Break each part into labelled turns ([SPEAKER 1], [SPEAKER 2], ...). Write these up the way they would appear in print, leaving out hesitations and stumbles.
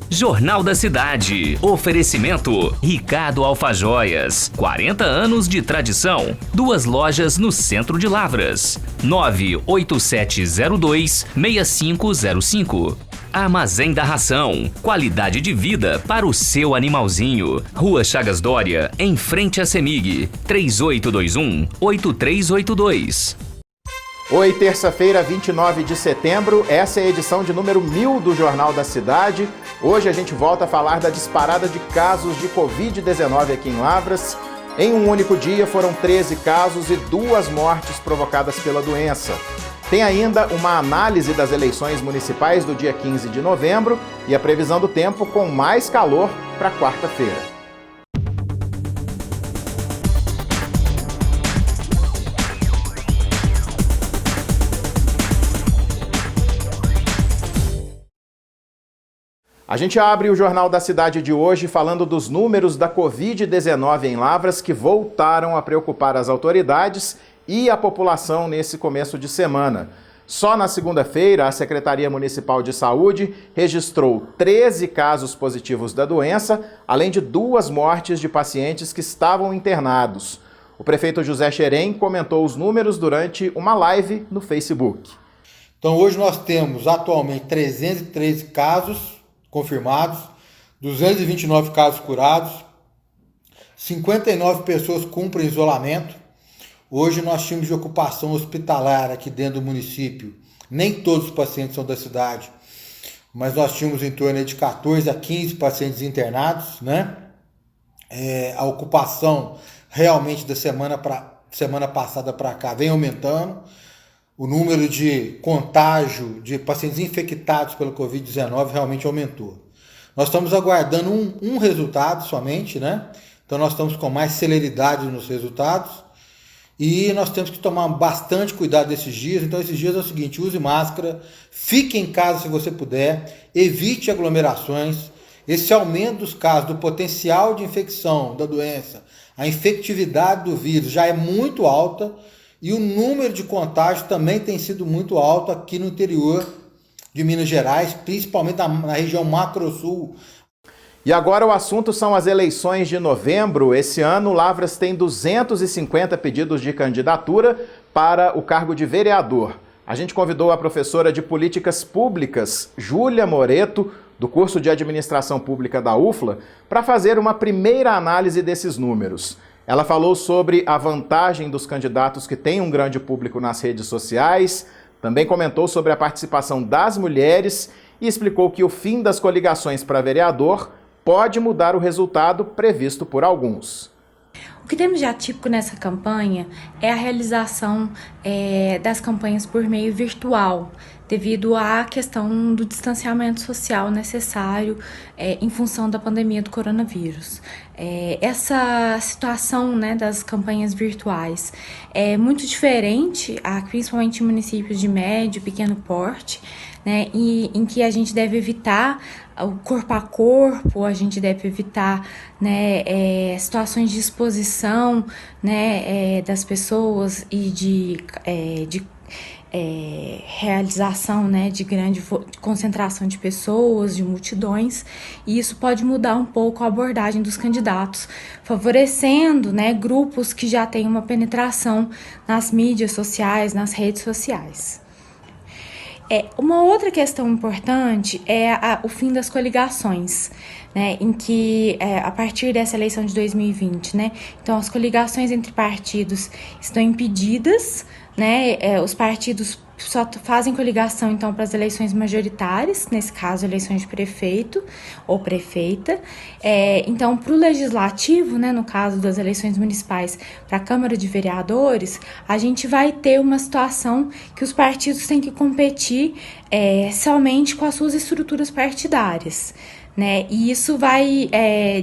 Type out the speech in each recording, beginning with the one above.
[SPEAKER 1] Jornal da Cidade. Oferecimento Ricardo Alfajoias. 40 anos de tradição. 2 lojas no centro de Lavras. 98702-6505. Armazém da Ração. Qualidade de vida para o seu animalzinho. Rua Chagas Dória, em frente a Semig. 3821-8382.
[SPEAKER 2] Oi, terça-feira, 29 de setembro. Essa é a edição de número 1000 do Jornal da Cidade. Hoje a gente volta a falar da disparada de casos de Covid-19 aqui em Lavras. Em um único dia foram 13 casos e 2 mortes provocadas pela doença. Tem ainda uma análise das eleições municipais do dia 15 de novembro e a previsão do tempo com mais calor para quarta-feira. A gente abre o Jornal da Cidade de hoje falando dos números da Covid-19 em Lavras que voltaram a preocupar as autoridades e a população nesse começo de semana. Só na segunda-feira, a Secretaria Municipal de Saúde registrou 13 casos positivos da doença, além de 2 mortes de pacientes que estavam internados. O prefeito José Xerém comentou os números durante uma live no Facebook.
[SPEAKER 3] Então hoje nós temos atualmente 313 casos confirmados, 229 casos curados, 59 pessoas cumprem isolamento. Hoje nós tínhamos de ocupação hospitalar aqui dentro do município. Nem todos os pacientes são da cidade, mas nós tínhamos em torno de 14 a 15 pacientes internados, né? A ocupação realmente da semana passada para cá vem aumentando. O número de contágio de pacientes infectados pelo Covid-19 realmente aumentou. Nós estamos aguardando um resultado somente, né? Então nós estamos com mais celeridade nos resultados e nós temos que tomar bastante cuidado desses dias. Então esses dias é o seguinte: use máscara, fique em casa se você puder, evite aglomerações. Esse aumento dos casos, do potencial de infecção da doença, a infectividade do vírus já é muito alta. E o número de contágios também tem sido muito alto aqui no interior de Minas Gerais, principalmente na região Macro-Sul.
[SPEAKER 2] E agora o assunto são as eleições de novembro. Esse ano, Lavras tem 250 pedidos de candidatura para o cargo de vereador. A gente convidou a professora de Políticas Públicas, Júlia Moreto, do curso de Administração Pública da UFLA, para fazer uma primeira análise desses números. Ela falou sobre a vantagem dos candidatos que têm um grande público nas redes sociais, também comentou sobre a participação das mulheres e explicou que o fim das coligações para vereador pode mudar o resultado previsto por alguns.
[SPEAKER 4] O que temos de atípico nessa campanha é a realização das campanhas por meio virtual, devido à questão do distanciamento social necessário em função da pandemia do coronavírus. Essa situação, né, das campanhas virtuais é muito diferente, principalmente em municípios de médio e pequeno porte, né, em que a gente deve evitar o corpo a corpo, a gente deve evitar, né, situações de exposição, né, das pessoas e de realização, né, de grande concentração de pessoas, de multidões, e isso pode mudar um pouco a abordagem dos candidatos, favorecendo, né, grupos que já têm uma penetração nas mídias sociais, nas redes sociais. Uma outra questão importante é o fim das coligações, né, em que, a partir dessa eleição de 2020, né, então as coligações entre partidos estão impedidas, né, os partidos só fazem coligação, então, para as eleições majoritárias, nesse caso, eleições de prefeito ou prefeita. Então, para o legislativo, né, no caso das eleições municipais, para a Câmara de Vereadores, a gente vai ter uma situação que os partidos têm que competir somente com as suas estruturas partidárias, né? E isso vai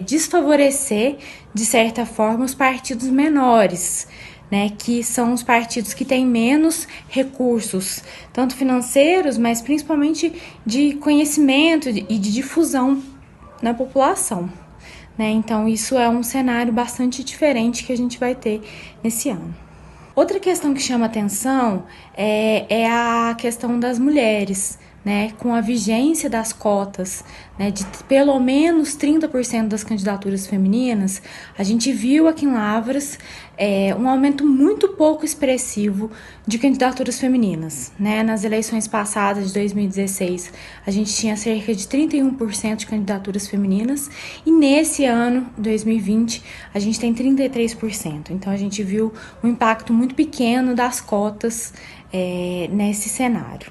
[SPEAKER 4] desfavorecer, de certa forma, os partidos menores, né, que são os partidos que têm menos recursos, tanto financeiros, mas principalmente de conhecimento e de difusão na população, né? Então, isso é um cenário bastante diferente que a gente vai ter nesse ano. Outra questão que chama atenção é a questão das mulheres, né, com a vigência das cotas, né, de pelo menos 30% das candidaturas femininas, a gente viu aqui em Lavras um aumento muito pouco expressivo de candidaturas femininas, né? Nas eleições passadas de 2016, a gente tinha cerca de 31% de candidaturas femininas e nesse ano, 2020, a gente tem 33%. Então, a gente viu um impacto muito pequeno das cotas nesse cenário.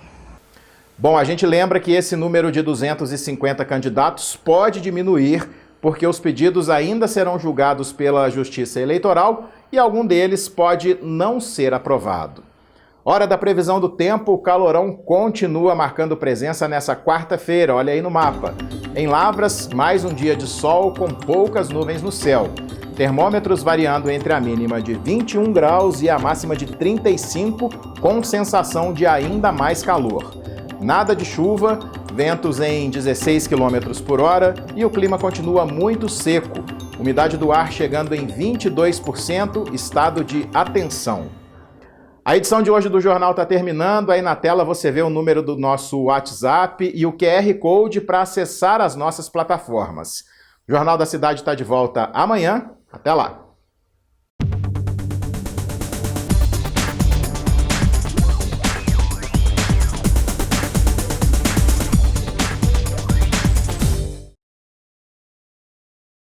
[SPEAKER 2] Bom, a gente lembra que esse número de 250 candidatos pode diminuir porque os pedidos ainda serão julgados pela Justiça Eleitoral e algum deles pode não ser aprovado. Hora da previsão do tempo, o calorão continua marcando presença nessa quarta-feira, olha aí no mapa. Em Lavras, mais um dia de sol com poucas nuvens no céu. Termômetros variando entre a mínima de 21 graus e a máxima de 35, com sensação de ainda mais calor. Nada de chuva, ventos em 16 km por hora e o clima continua muito seco. Umidade do ar chegando em 22%, estado de atenção. A edição de hoje do Jornal está terminando. Aí na tela você vê o número do nosso WhatsApp e o QR Code para acessar as nossas plataformas. O Jornal da Cidade está de volta amanhã. Até lá!